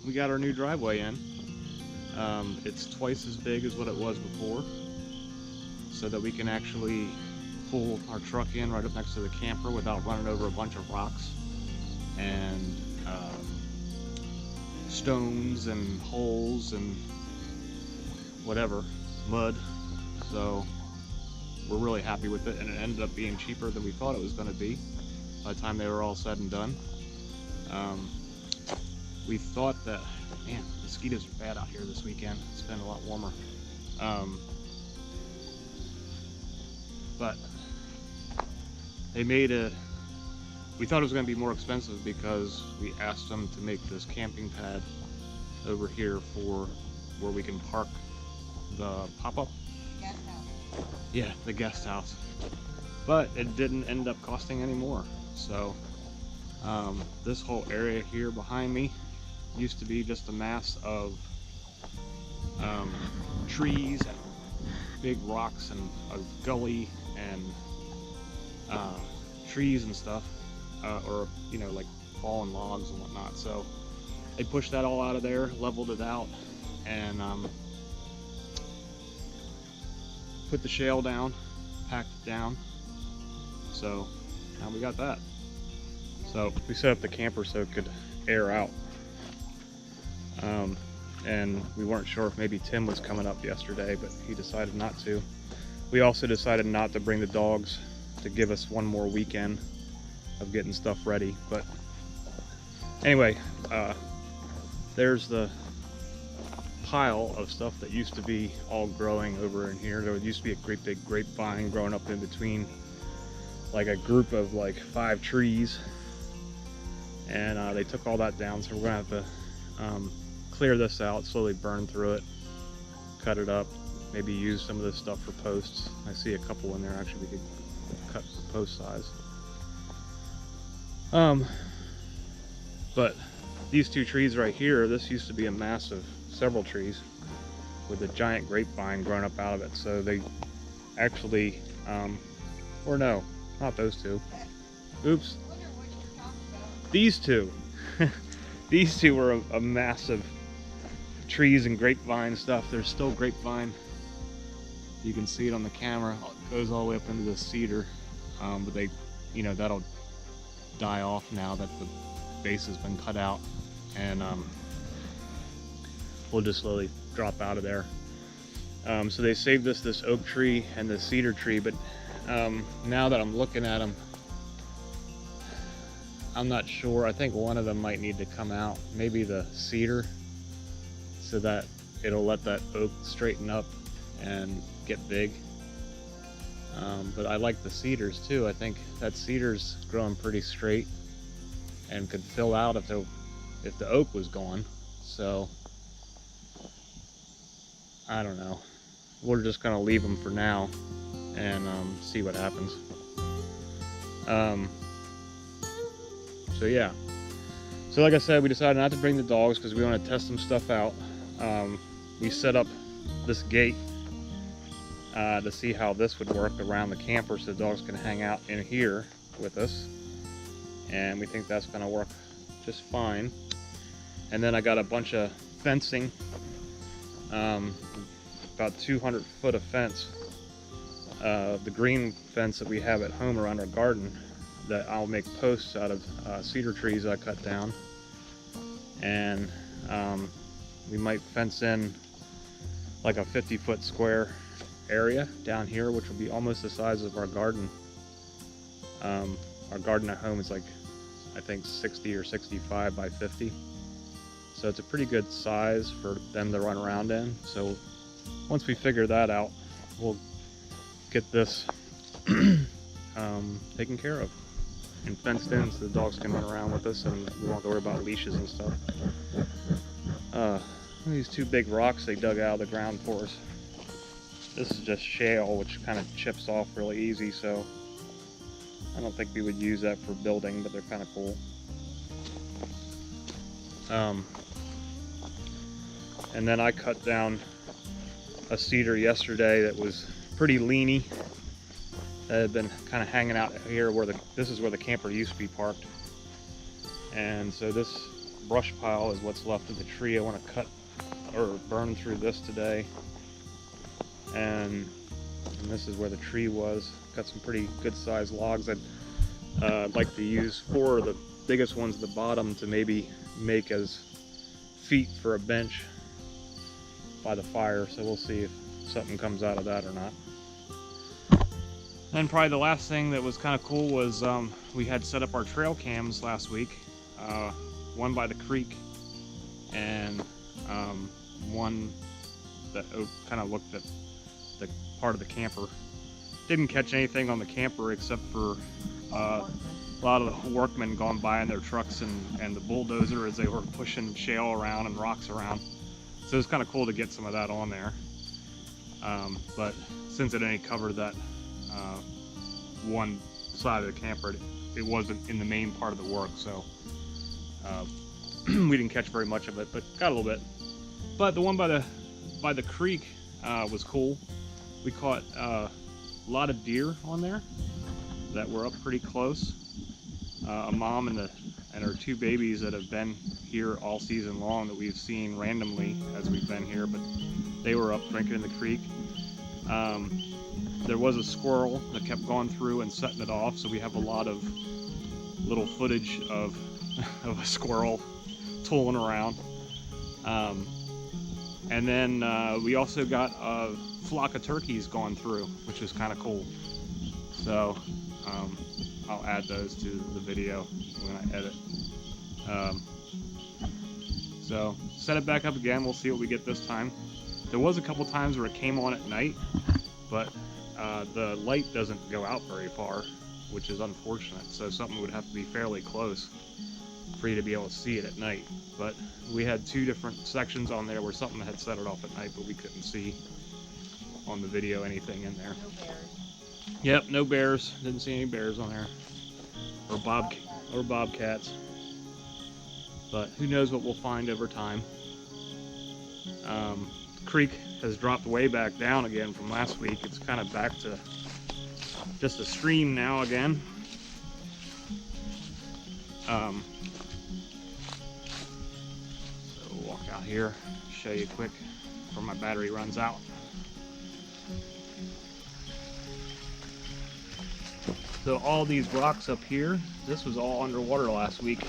we got our new driveway in. It's twice as big as what it was before, so that we can actually pull our truck in right up next to the camper without running over a bunch of rocks and stones and holes and whatever, mud. So we're really happy with it, and it ended up being cheaper than we thought it was going to be by the time they were all said and done. We thought that, man, mosquitoes are bad out here this weekend. It's been a lot warmer. But they made we thought it was going to be more expensive because we asked them to make this camping pad over here for where we can park the pop-up. Guest house. Yeah, the guest house. But it didn't end up costing any more. So this whole area here behind me used to be just a mass of trees and big rocks and a gully and trees and stuff, or you know, like fallen logs and whatnot. So they pushed that all out of there, leveled it out, and put the shale down, packed it down. So now we got that. So we set up the camper so it could air out. And we weren't sure if maybe Tim was coming up yesterday, but he decided not to. We also decided not to bring the dogs to give us one more weekend of getting stuff ready. But anyway, there's the pile of stuff that used to be all growing over in here. There used to be a great big grapevine growing up in between like a group of like 5 trees, and they took all that down, so we're gonna have to clear this out, slowly burn through it, cut it up, maybe use some of this stuff for posts. I see a couple in there actually we could cut for post size. But these 2 trees right here, this used to be a mass of several trees with a giant grapevine growing up out of it. So they actually, or no, not those 2. Oops. These 2. These 2 were a massive trees and grapevine stuff. There's still grapevine. You can see it on the camera. It goes all the way up into the cedar. But they, you know, that'll die off now that the base has been cut out. And we'll just slowly drop out of there. So they saved us this oak tree and the cedar tree, but now that I'm looking at them, I'm not sure. I think one of them might need to come out, maybe the cedar, so that it'll let that oak straighten up and get big. But I like the cedars too. I think that cedar's growing pretty straight and could fill out if the oak was gone. So I don't know. We're just gonna leave them for now and see what happens. So yeah. So like I said, we decided not to bring the dogs because we want to test some stuff out. We set up this gate to see how this would work around the camper so the dogs can hang out in here with us. And we think that's going to work just fine. And then I got a bunch of fencing, about 200 foot of fence. The green fence that we have at home around our garden, that I'll make posts out of cedar trees I cut down. And we might fence in like a 50-foot square area down here, which will be almost the size of our garden. Our garden at home is like, I think 60 or 65 by 50. So it's a pretty good size for them to run around in. So once we figure that out, we'll get this taken care of and fenced in so the dogs can run around with us and we won't have to worry about leashes and stuff. These 2 big rocks they dug out of the ground for us. This is just shale, which kind of chips off really easy, so I don't think we would use that for building, but they're kind of cool. And then I cut down a cedar yesterday that was pretty leany, that had been kind of hanging out here where this is where the camper used to be parked. And so this brush pile is what's left of the tree. I want to cut or burn through this today. And this is where the tree was. Got some pretty good sized logs. I'd like to use 4 of the biggest ones at the bottom to maybe make as feet for a bench by the fire. So we'll see if something comes out of that or not. And probably the last thing that was kind of cool was we had set up our trail cams last week. One by the creek and one that kind of looked at the part of the camper. Didn't catch anything on the camper except for a lot of the workmen gone by in their trucks and the bulldozer as they were pushing shale around and rocks around. So it was kind of cool to get some of that on there. But since it only covered that one side of the camper, it wasn't in the main part of the work, so we didn't catch very much of it, but got a little bit. But the one by the creek was cool. We caught a lot of deer on there that were up pretty close. A mom and her 2 babies that have been here all season long that we've seen randomly as we've been here, but they were up drinking in the creek. There was a squirrel that kept going through and setting it off, so we have a lot of little footage of a squirrel tooling around. And then we also got a flock of turkeys going through, which is kind of cool. So I'll add those to the video when I edit. So set it back up again. We'll see what we get this time. There was a couple times where it came on at night, but the light doesn't go out very far, which is unfortunate. So something would have to be fairly close for you to be able to see it at night. But we had 2 different sections on there where something had set it off at night, but we couldn't see on the video anything in there. No bears. Yep, no bears. Didn't see any bears on there, or bobcats. But who knows what we'll find over time. The creek has dropped way back down again from last week. It's kind of back to just a stream now again. So we'll walk out here, show you quick before my battery runs out. So all these rocks up here, this was all underwater last week.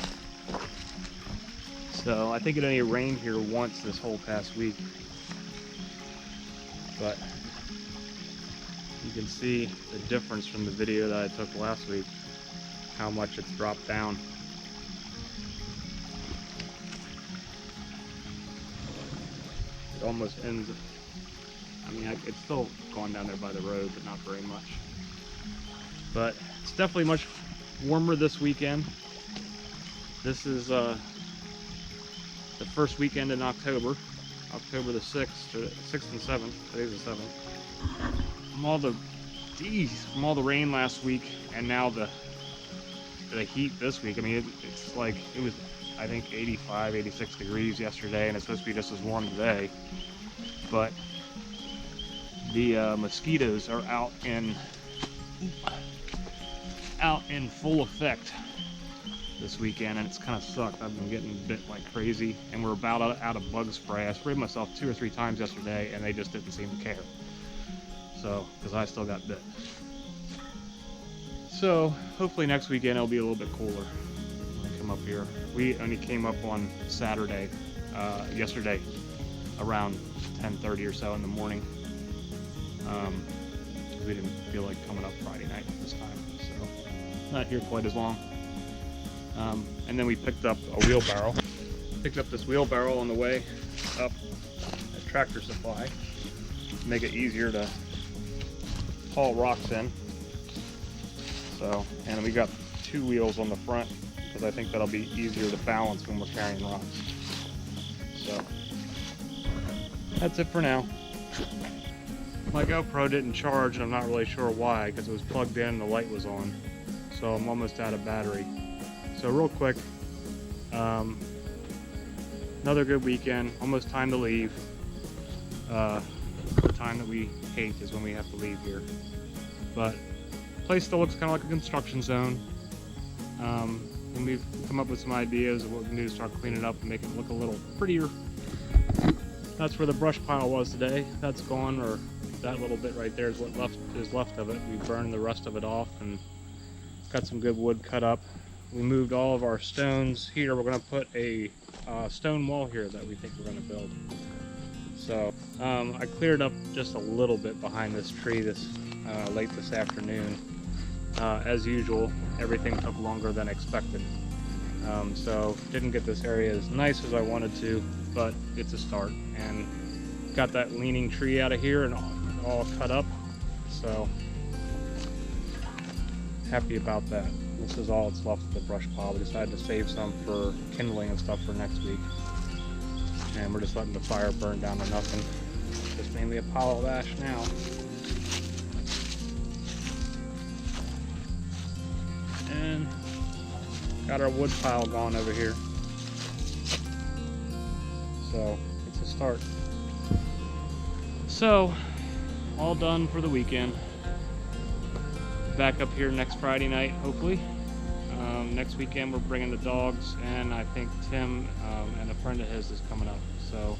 So I think it only rained here once this whole past week. But you can see the difference from the video that I took last week, how much it's dropped down. It almost ends, I mean, it's still going down there by the road, but not very much. But it's definitely much warmer this weekend. This is the first weekend in October the 6th, or 6th and 7th. Today's the 7th. From all the rain last week and now the heat this week. I mean, it's like, it was, I think, 85, 86 degrees yesterday, and it's supposed to be just as warm today. But the mosquitoes are out in full effect this weekend, and it's kind of sucked. I've been getting bit like crazy, and we're about out of bug spray. I sprayed myself 2 or 3 times yesterday, and they just didn't seem to care. So, because I still got bit. So, hopefully next weekend it'll be a little bit cooler when I come up here. We only came up on Saturday, yesterday, around 10:30 or so in the morning. Because we didn't feel like coming up Friday night this time, so not here quite as long. And then we picked up a wheelbarrow. Picked up this wheelbarrow on the way up at Tractor Supply to make it easier to haul rocks in. So, and we got 2 wheels on the front because I think that'll be easier to balance when we're carrying rocks. So, that's it for now. My GoPro didn't charge, and I'm not really sure why, because it was plugged in and the light was on. So I'm almost out of battery. So real quick, another good weekend, almost time to leave. The time that we hate is when we have to leave here. But the place still looks kind of like a construction zone. and we've come up with some ideas of what we can do to start cleaning it up and make it look a little prettier. That's where the brush pile was today. That's gone, or that little bit right there is what is left of it. We burned the rest of it off and got some good wood cut up. We moved all of our stones here. We're going to put a stone wall here that we think we're going to build. So I cleared up just a little bit behind this tree late this afternoon. As usual, everything took longer than expected. So didn't get this area as nice as I wanted to, but it's a start. And got that leaning tree out of here and all cut up. So happy about that. This is all that's left of the brush pile. We decided to save some for kindling and stuff for next week. And we're just letting the fire burn down to nothing. Just mainly a pile of ash now. And got our wood pile gone over here. So it's a start. So all done for the weekend. Back up here next Friday night, hopefully. Next weekend we're bringing the dogs, and I think Tim and a friend of his is coming up. So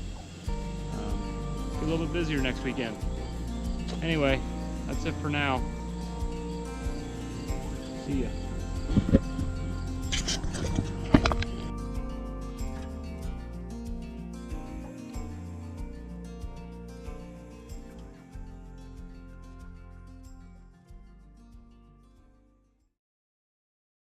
be a little bit busier next weekend. Anyway, that's it for now. See ya.